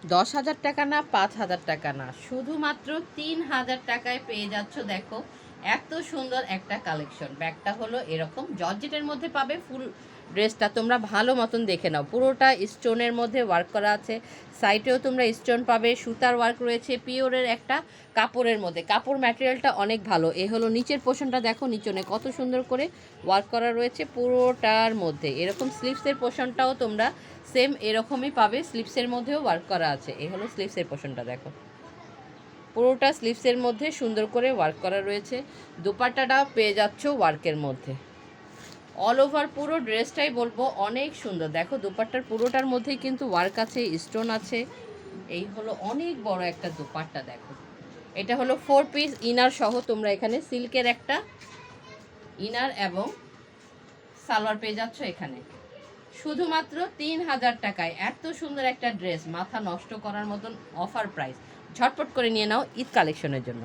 10,000 টাকা না, 5,000 টাকা না, শুধুমাত্র 3,000 টাকায় পেয়ে যাচ্ছ। দেখো এত সুন্দর একটা কালেকশন। ব্যাগটা হলো এরকম জর্জেটের মধ্যে পাবে। ফুল ড্রেসটা তোমরা ভালো মতন দেখে নাও, পুরোটা স্টোনের মধ্যে ওয়ার্ক করা আছে। সাইডেও তোমরা স্টোন পাবে, সুতার ওয়ার্ক রয়েছে, পিওরের একটা কাপড়ের মধ্যে। কাপড় ম্যাটেরিয়ালটা অনেক ভালো। এ হলো নিচের পোর্শনটা, দেখো নিচনে কত সুন্দর করে ওয়ার্ক করা রয়েছে পুরোটার মধ্যে। এরকম স্লিভসের পোর্শনটাও তোমরা সেম এরকমই পাবে, স্লিভসের মধ্যেও ওয়ার্ক করা আছে। এই হলো স্লিভসের পোর্শনটা, দেখো পুরোটা স্লিভসের মধ্যে সুন্দর করে ওয়ার্ক করা রয়েছে। দোপাট্টাটাও পেয়ে যাচ্ছ ওয়ার্কের মধ্যে। অল ওভার পুরো ড্রেসটাই বলবো অনেক সুন্দর। দেখো দোপাট্টার পুরোটার মধ্যেই কিন্তু ওয়ার্ক আছে, স্টোন আছে। এই হলো অনেক বড় একটা দোপাট্টা। দেখো এটা হলো 4 পিস ইনার সহ তোমরা এখানে সিল্কের একটা ইনার এবং সালোয়ার পেয়ে যাচ্ছ এখানে। শুধুমাত্র 3,000 টাকায় এত সুন্দর একটা ড্রেস, মাথা নষ্ট করার মতন অফার প্রাইস। ঝটপট করে নিয়ে নাও ঈদ কালেকশনের জন্য।